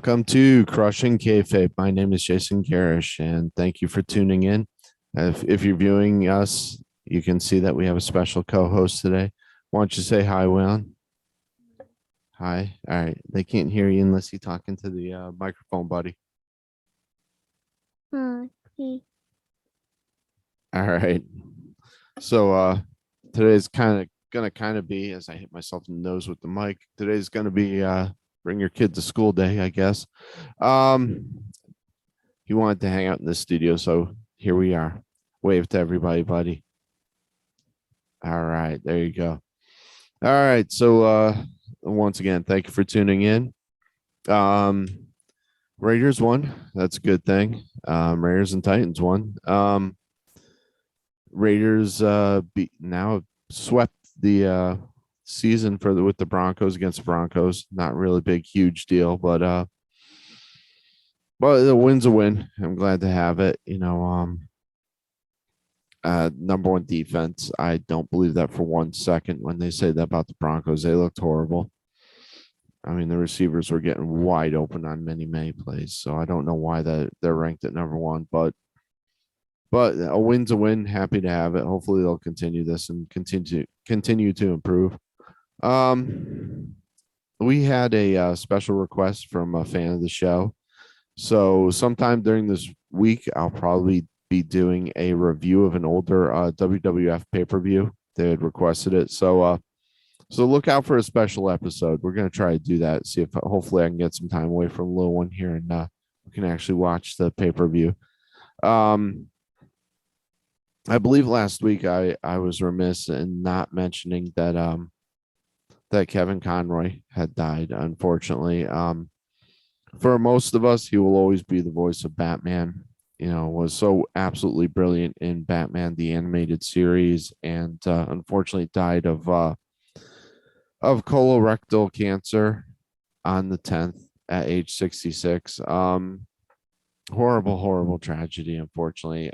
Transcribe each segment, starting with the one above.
Welcome to Crushing Kayfabe. My name is Jason Garish, and thank you for tuning in. If you're viewing us, you can see that we have a special co-host today. Why don't you say hi, Waylon? Hi. All right. They can't hear you unless you're talking to the microphone, buddy. He All right. So today's gonna be, as I hit myself in the nose with the mic. Today's gonna be bring your kid to school day, I guess. He wanted to hang out in the studio, so here we are. Wave to everybody, buddy. All right, there you go. All right, so once again, thank you for tuning in. Um, Raiders won. That's a good thing. Raiders and Titans won. Raiders beat now swept the season with the Broncos against the Broncos. Not really big, huge deal, but the win's a win. I'm glad to have it. Number one defense. I don't believe that for 1 second when they say that about the Broncos. They looked horrible. I mean, the receivers were getting wide open on many plays, so I don't know why they're ranked at number one, but a win's a win. Happy to have it. Hopefully they'll continue this and continue to improve. We had a special request from a fan of the show. So sometime during this week, I'll probably be doing a review of an older WWF pay-per-view. They had requested it. So look out for a special episode. We're going to try to do that. See if hopefully I can get some time away from the little one here and we can actually watch the pay-per-view. I believe last week I was remiss in not mentioning that Kevin Conroy had died, unfortunately. For most of us, he will always be the voice of Batman. Was so absolutely brilliant in Batman the animated series, and unfortunately died of colorectal cancer on the 10th at age 66. Horrible tragedy. Unfortunately,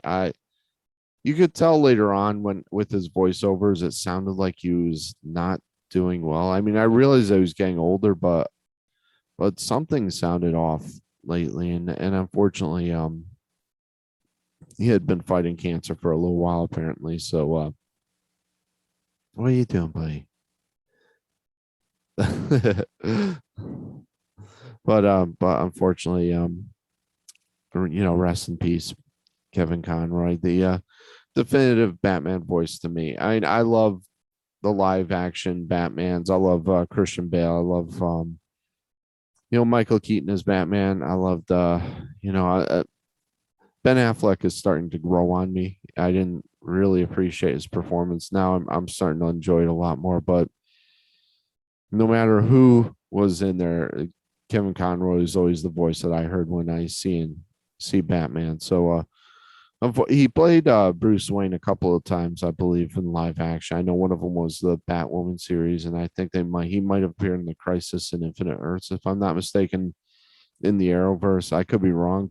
you could tell later on when with his voiceovers, it sounded like he was not doing well. I mean, I realized I was getting older, but something sounded off lately, and unfortunately, he had been fighting cancer for a little while apparently. So, what are you doing, buddy? But unfortunately, rest in peace, Kevin Conroy, the definitive Batman voice to me. I love the live action Batmans. I love Christian Bale. I love Michael Keaton as Batman. I loved Ben Affleck is starting to grow on me. I didn't really appreciate his performance. Now I'm starting to enjoy it a lot more. But no matter who was in there, Kevin Conroy is always the voice that I heard when I see Batman. So he played Bruce Wayne a couple of times, I believe, in live action. I know one of them was the Batwoman series, and I think he might have appeared in the Crisis in Infinite Earths, if I'm not mistaken, in the Arrowverse. I could be wrong,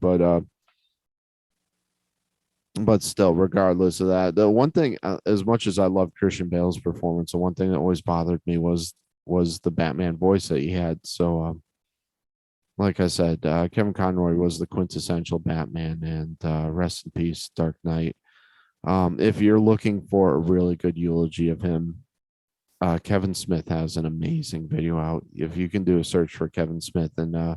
but still, regardless of that, the one thing, as much as I love Christian Bale's performance, the one thing that always bothered me was the Batman voice that he had. So, like I said, Kevin Conroy was the quintessential Batman, and rest in peace, Dark Knight. If you're looking for a really good eulogy of him, Kevin Smith has an amazing video out. If you can do a search for Kevin Smith and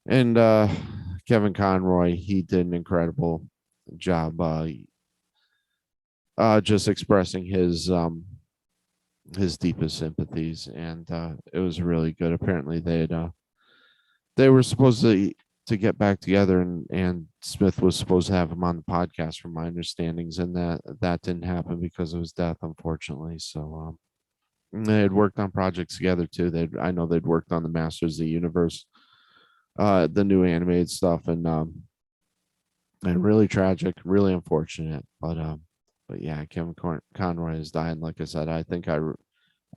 Kevin Conroy, he did an incredible job just expressing his deepest sympathies, and it was really good. Apparently they were supposed to get back together, and Smith was supposed to have him on the podcast from my understandings, and that didn't happen because of his death, unfortunately. So they had worked on projects together too. I know they'd worked on the Masters of the Universe, the new animated stuff, and really tragic, really unfortunate. But yeah, Kevin Conroy is dying. Like I said, I think I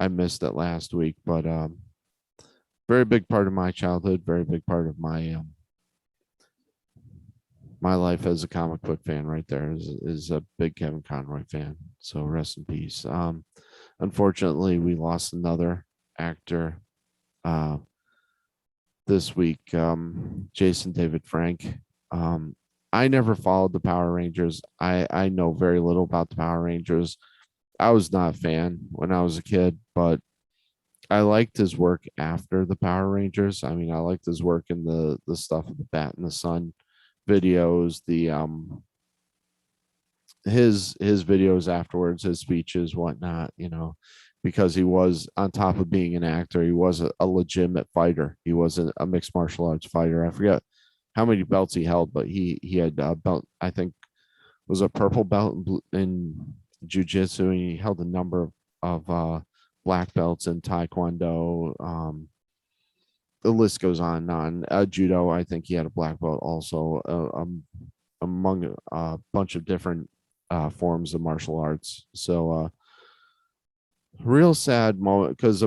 missed it last week, but very big part of my childhood, very big part of my life as a comic book fan. Right there is a big Kevin Conroy fan. So rest in peace. Unfortunately, we lost another actor. this week, Jason David Frank. I never followed the Power Rangers. I know very little about the Power Rangers. I was not a fan when I was a kid, but I liked his work after the Power Rangers. I mean, I liked his work in the stuff with the Bat in the Sun videos, the his videos afterwards, his speeches, whatnot, because he was on top of being an actor, he was a legitimate fighter. He was a mixed martial arts fighter. I forget how many belts he held, but he had a belt, I think was a purple belt in jiu-jitsu, and he held a number of black belts in taekwondo. The list goes on and on. Judo, I think he had a black belt also, among a bunch of different forms of martial arts. So real sad moment because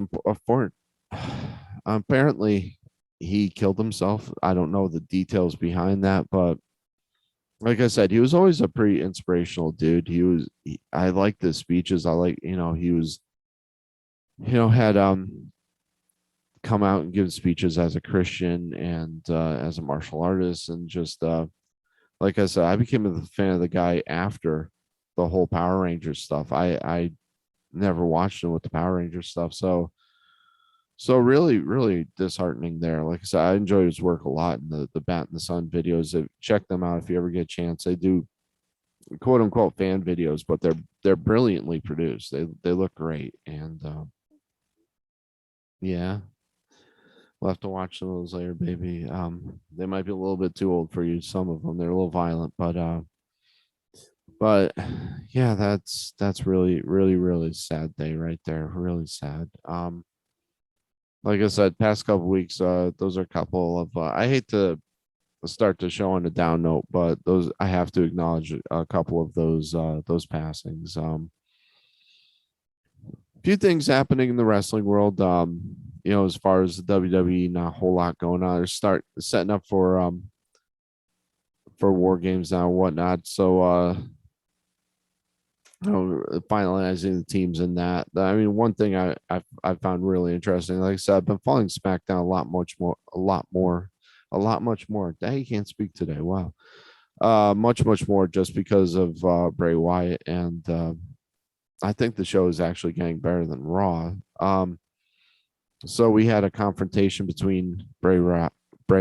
apparently he killed himself. I don't know the details behind that, but like I said, he was always a pretty inspirational dude. I like the speeches. I like, he was, had come out and given speeches as a Christian and as a martial artist, and just like I said, I became a fan of the guy after the whole Power Rangers stuff. I never watched him with the Power Rangers stuff, so really, really disheartening there. Like I said, I enjoy his work a lot in the Bat in the Sun videos. Check them out if you ever get a chance. They do quote unquote fan videos, but they're brilliantly produced. They look great, and yeah, we'll have to watch some of those later, baby. They might be a little bit too old for you. Some of them they're a little violent, but yeah, that's really, really, really sad day right there. Really sad. Like I said, past couple weeks, those are a couple of. I hate to start the show on a down note, but those I have to acknowledge a couple of those passings. Few things happening in the wrestling world. As far as the WWE, not a whole lot going on. They're setting up for war games now and whatnot. So finalizing the teams in that. I mean, one thing I found really interesting, like I said, I've been following SmackDown a lot much more. Dang, can't speak today. Wow. Much more just because of Bray Wyatt, and I think the show is actually getting better than Raw. So we had a confrontation between Bray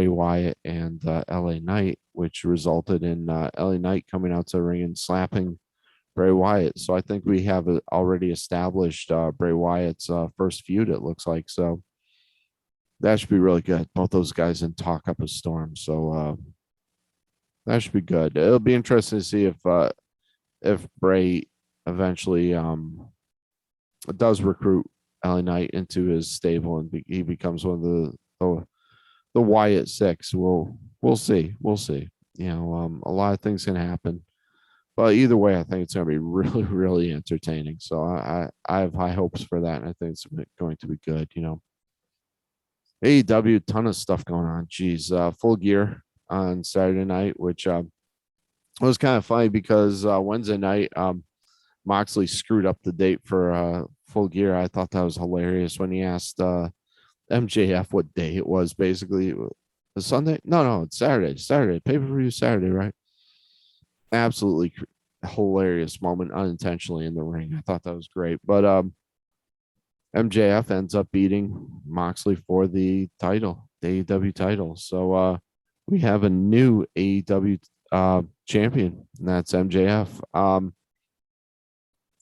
Wyatt and LA Knight, which resulted in LA Knight coming out to the ring and slapping Bray Wyatt. So I think we have already established Bray Wyatt's first feud, it looks like. So that should be really good. Both those guys in talk up a storm. So that should be good. It'll be interesting to see if Bray eventually does recruit LA Knight into his stable and he becomes one of the Wyatt Six. We'll see. We'll see. A lot of things can happen. But either way, I think it's going to be really, really entertaining. So I have high hopes for that, and I think it's going to be good. AEW, ton of stuff going on. Geez, Full Gear on Saturday night, which was kind of funny because Wednesday night, Moxley screwed up the date for Full Gear. I thought that was hilarious when he asked MJF what day it was. Basically, the Sunday? No, it's Saturday. Saturday, pay-per-view Saturday, right? Absolutely hilarious moment unintentionally in the ring. I thought that was great. But MJF ends up beating Moxley for the title, the AEW title. So we have a new AEW champion, and that's MJF. I'm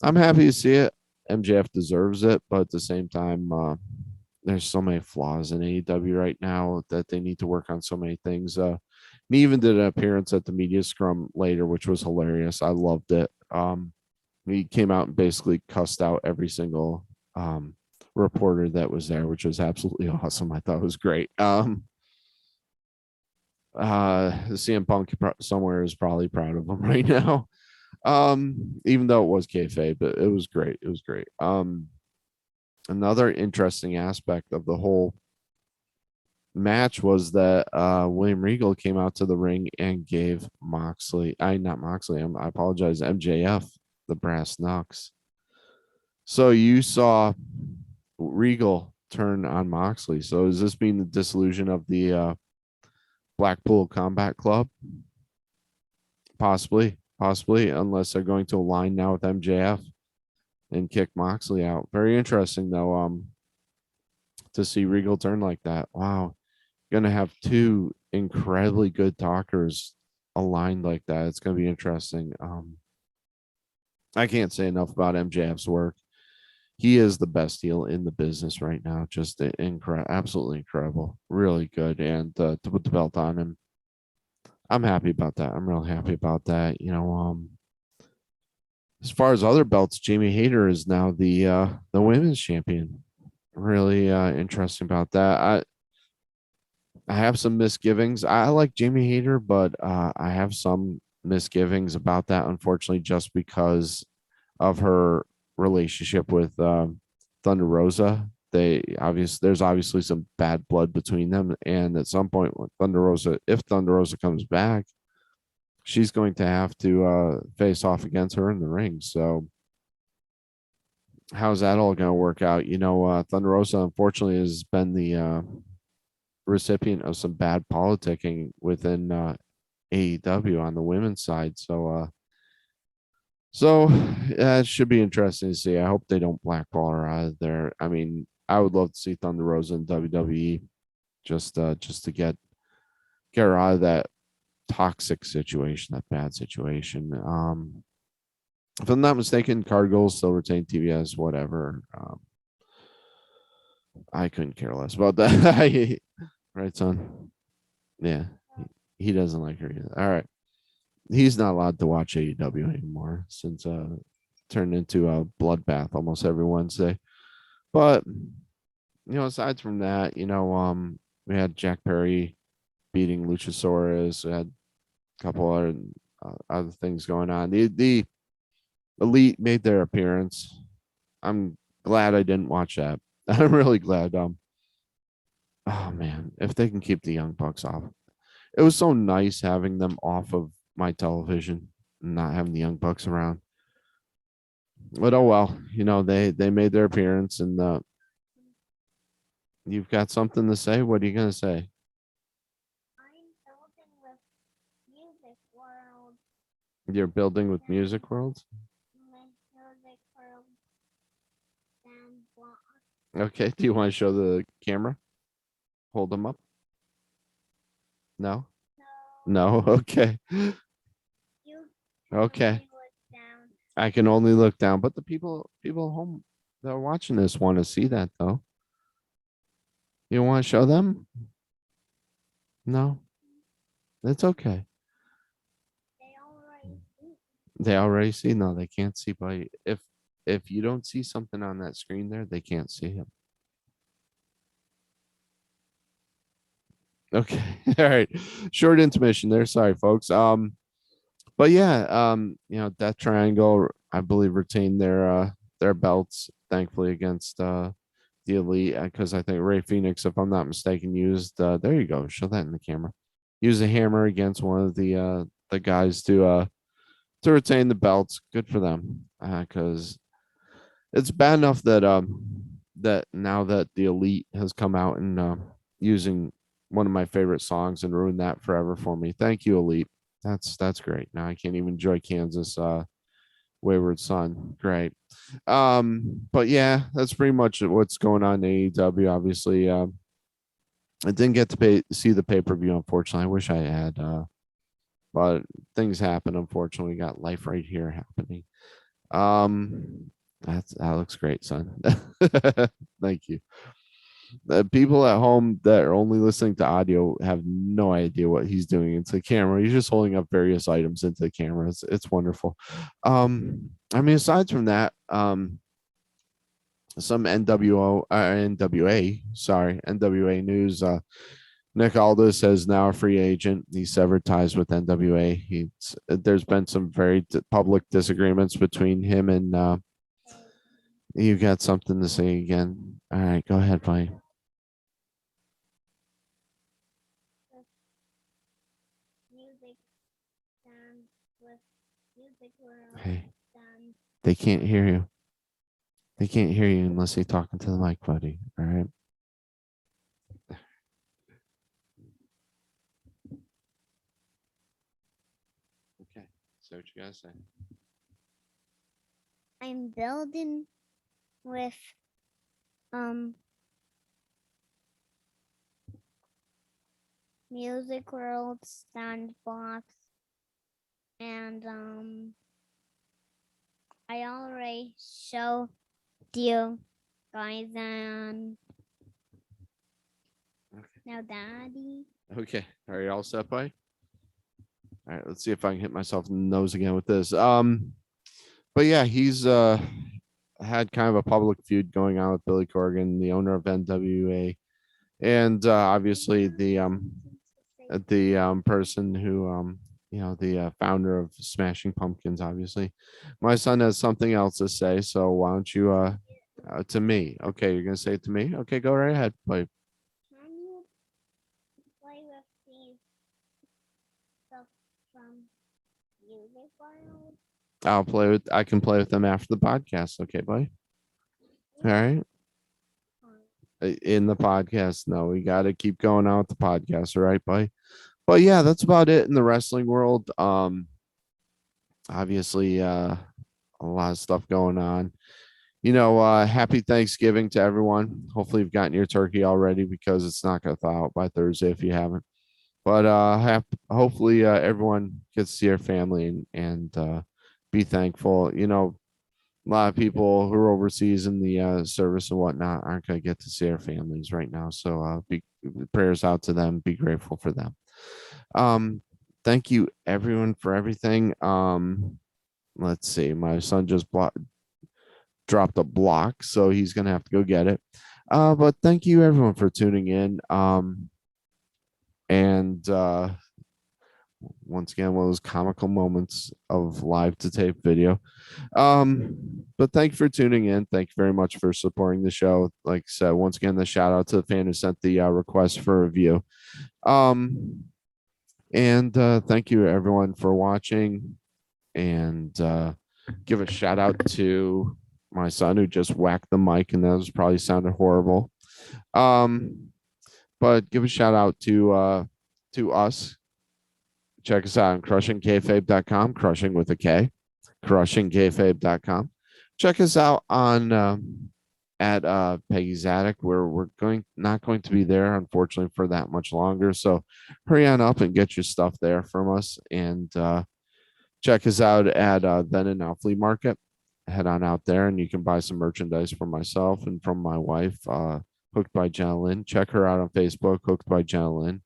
happy to see it. MJF deserves it, but at the same time, there's so many flaws in AEW right now that they need to work on so many things. He even did an appearance at the media scrum later, which was hilarious. I loved it. He came out and basically cussed out every single reporter that was there, which was absolutely awesome. I thought it was great. CM Punk somewhere is probably proud of him right now. Even though it was kayfabe, but it was great. It was great. Another interesting aspect of the whole match was that William Regal came out to the ring and gave I apologize, MJF the brass knucks. So you saw Regal turn on Moxley. So does this mean the dissolution of the Blackpool Combat Club? Possibly, unless they're going to align now with MJF and kick Moxley out. Very interesting though, to see Regal turn like that. Wow. Gonna have two incredibly good talkers aligned like that. It's gonna be interesting. I can't say enough about MJF's work. He is the best heel in the business right now. Just absolutely incredible, really good. And to put the belt on him, I'm happy about that. I'm real happy about that. As far as other belts, Jamie Hayter is now the women's champion. Really interesting about that. I have some misgivings. I like Jamie Hayter, but I have some misgivings about that, unfortunately, just because of her relationship with Thunder Rosa. There's obviously some bad blood between them, and at some point, when if Thunder Rosa comes back, she's going to have to face off against her in the ring. So, how's that all going to work out? Thunder Rosa unfortunately has been the recipient of some bad politicking within AEW on the women's side. So it should be interesting to see. I hope they don't blackball her out of there. I mean, I would love to see Thunder Rosa in WWE just to get her out of that toxic situation, that bad situation. If I'm not mistaken, Cargill still retain TBS, whatever. I couldn't care less about that. Right, son? Yeah. He doesn't like her either. All right. He's not allowed to watch AEW anymore since turned into a bloodbath almost every Wednesday. But aside from that, we had Jack Perry beating Luchasaurus. We had a couple other things going on. The Elite made their appearance. I'm glad I didn't watch that. I'm really glad. Oh man, if they can keep the Young Bucks off, it was so nice having them off of my television and not having the Young Bucks around. But oh well, they made their appearance, and you've got something to say. What are you gonna say? You're building with Music World. Okay. Do you want to show the camera? Hold them up. No. No. Okay. Okay. I can only look down, but the people home that are watching this want to see that though. You want to show them? No. That's okay. They already see. No, they can't see. But if you don't see something on that screen there, they can't see him. Okay. All right. Short intermission there. Sorry, folks. But yeah, Death Triangle, I believe, retained their belts, thankfully, against the Elite, because I think Ray Phoenix, if I'm not mistaken, used there you go, show that in the camera. Use a hammer against one of the guys to retain the belts. Good for them. Because it's bad enough that now that the Elite has come out and using one of my favorite songs and ruined that forever for me. Thank you, Elite. That's great. Now I can't even enjoy Kansas Wayward Son. Great. But yeah, that's pretty much what's going on in AEW. Obviously, I didn't get to see the pay-per-view, unfortunately. I wish I had, but things happen. Unfortunately, we got life right here happening. That looks great, son. Thank you. The people at home that are only listening to audio have no idea what he's doing into the camera. He's just holding up various items into the camera. It's wonderful. I mean, aside from that, some NWA news. Nick Aldis is now a free agent. He severed ties with NWA. There's been some very public disagreements between him and you got something to say again. All right, go ahead, buddy. Hey, they can't hear you. They can't hear you unless you're talking to the mic, buddy. All right. Say what you gotta say. I'm building with um Music World Sandbox, and I already showed you guys, and Okay. now Daddy. Okay. Are you all set, boy? All right. Let's see if I can hit myself in the nose again with this. But yeah, he's had kind of a public feud going on with Billy Corgan, the owner of NWA, and obviously the person who the founder of Smashing Pumpkins. Obviously, my son has something else to say, so why don't you to me? Okay, you're gonna say it to me. Okay, go right ahead. Play. Can you play with these stuff from Music World? I'll play with. I can play with them after the podcast. Okay, buddy. All right. In the podcast, no, we got to keep going on with the podcast. All right, buddy. But yeah, that's about it in the wrestling world. Obviously, a lot of stuff going on. Happy Thanksgiving to everyone. Hopefully, you've gotten your turkey already because it's not going to thaw out by Thursday if you haven't. But hopefully, everyone gets to see their family and be thankful. A lot of people who are overseas in the service and whatnot aren't going to get to see their families right now. So, be prayers out to them. Be grateful for them. Um, thank you everyone for everything. Let's see. My son just dropped a block, so he's gonna have to go get it. But thank you everyone for tuning in. And Once again, one of those comical moments of live to tape video. But thank you for tuning in. Thank you very much for supporting the show. Like I said, once again, the shout out to the fan who sent the request for review. Um, and Thank you everyone for watching. And give a shout out to my son who just whacked the mic, and that was probably sounded horrible. But give a shout out to us. Check us out on crushingkayfabe.com, crushing with a K, crushingkayfabe.com. Check us out on at Peggy's Attic, where we're not going to be there, unfortunately, for that much longer. So hurry on up and get your stuff there from us. And check us out at Then and Now Flea Market. Head on out there and you can buy some merchandise from myself and from my wife, Hooked by Jenna Lynn. Check her out on Facebook, Hooked by Jenna Lynn.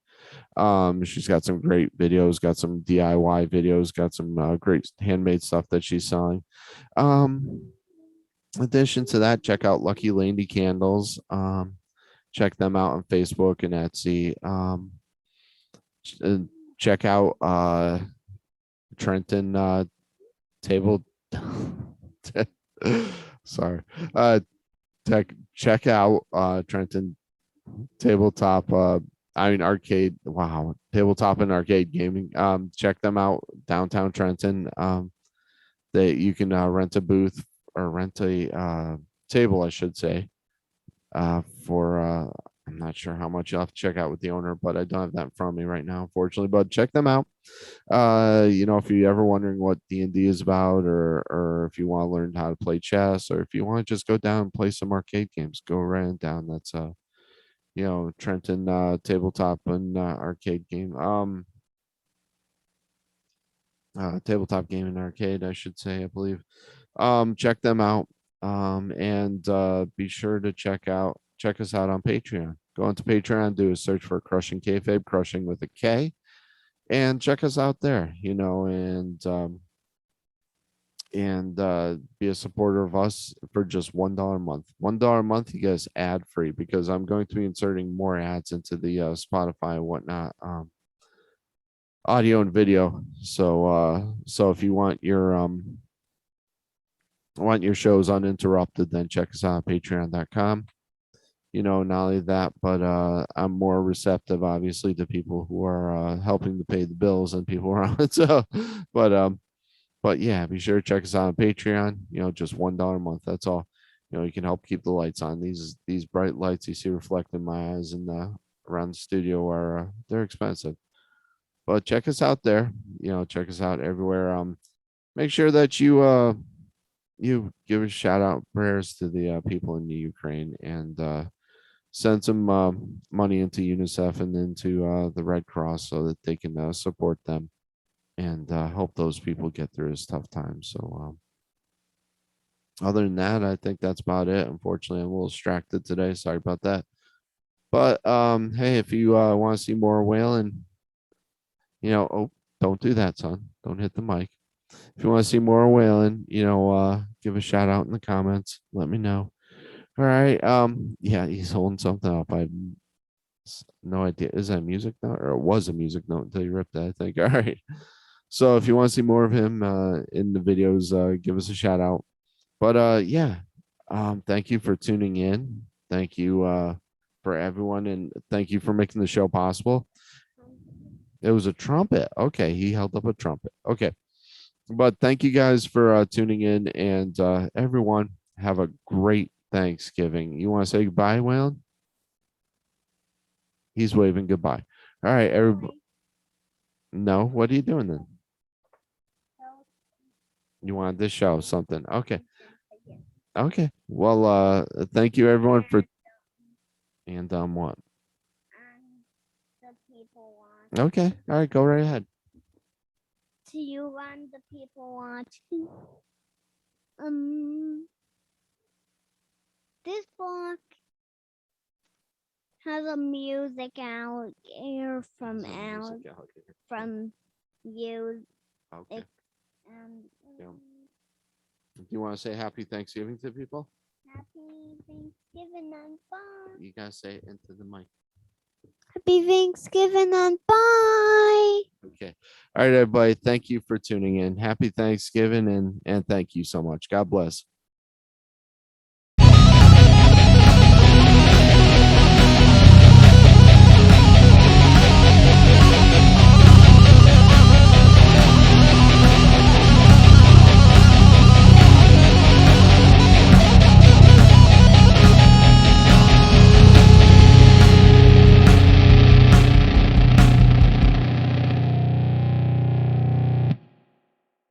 She's got some great videos, got some DIY videos, got some great handmade stuff that she's selling. In addition to that, check out Lucky Landy Candles. Check them out on Facebook and Etsy. Check out Trenton table sorry check out Trenton tabletop arcade, wow, tabletop and arcade gaming. Check them out downtown Trenton. They You can rent a booth or rent a table, I should say, for I'm not sure how much. You'll have to check out with the owner, but I don't have that in front of me right now, unfortunately. But check them out. If you're ever wondering what D&D is about, or if you want to learn how to play chess, or if you want to just go down and play some arcade games, go right on down. That's Trenton tabletop and arcade game. Tabletop game and arcade, I should say, I believe. Check them out. And Be sure to check us out on Patreon. Go into Patreon, do a search for Crushing Kayfabe, crushing with a K, and check us out there. And be a supporter of us for just $1 a month. $1 a month, you guys ad free, because I'm going to be inserting more ads into the Spotify and whatnot, audio and video. So if you want your shows uninterrupted, then check us out on patreon.com. Not only that, but I'm more receptive, obviously, to people who are helping to pay the bills and people around it. So, but yeah, be sure to check us out on Patreon. Just $1 a month. That's all. You can help keep the lights on. These bright lights you see reflecting my eyes and around the studio are they're expensive. But check us out there. Check us out everywhere. make sure that you give a shout out prayers to the people in the Ukraine and send some money into UNICEF and into the Red Cross so that they can support them and help those people get through this tough time. So, other than that, I think that's about it. Unfortunately, I'm a little distracted today. Sorry about that. But hey, if you want to see more whaling, oh, don't do that, son. Don't hit the mic. If you want to see more whaling, give a shout out in the comments. Let me know. All right. Yeah, he's holding something up. I have no idea. Is that a music note or it was a music note until you ripped it, I think. All right. So if you want to see more of him in the videos, give us a shout out. But yeah, thank you for tuning in. Thank you for everyone, and thank you for making the show possible. It was a trumpet. Okay, he held up a trumpet. Okay, but thank you guys for tuning in, and everyone have a great Thanksgiving. You want to say goodbye, Waylon? He's waving goodbye. All right, everybody. No, what are you doing then? You wanted to show something. Okay. Okay. Well, thank you everyone for and what? The people watch. Okay. All right, go right ahead. To you and the people watching. Um, this book has a music alligator from from you Okay. and Yeah. Do you want to say happy Thanksgiving to people? happy Thanksgiving and bye. You gotta say it into the mic. Happy Thanksgiving and bye. Okay. All right, everybody. Thank you for tuning in. Happy Thanksgiving and thank you so much. God bless.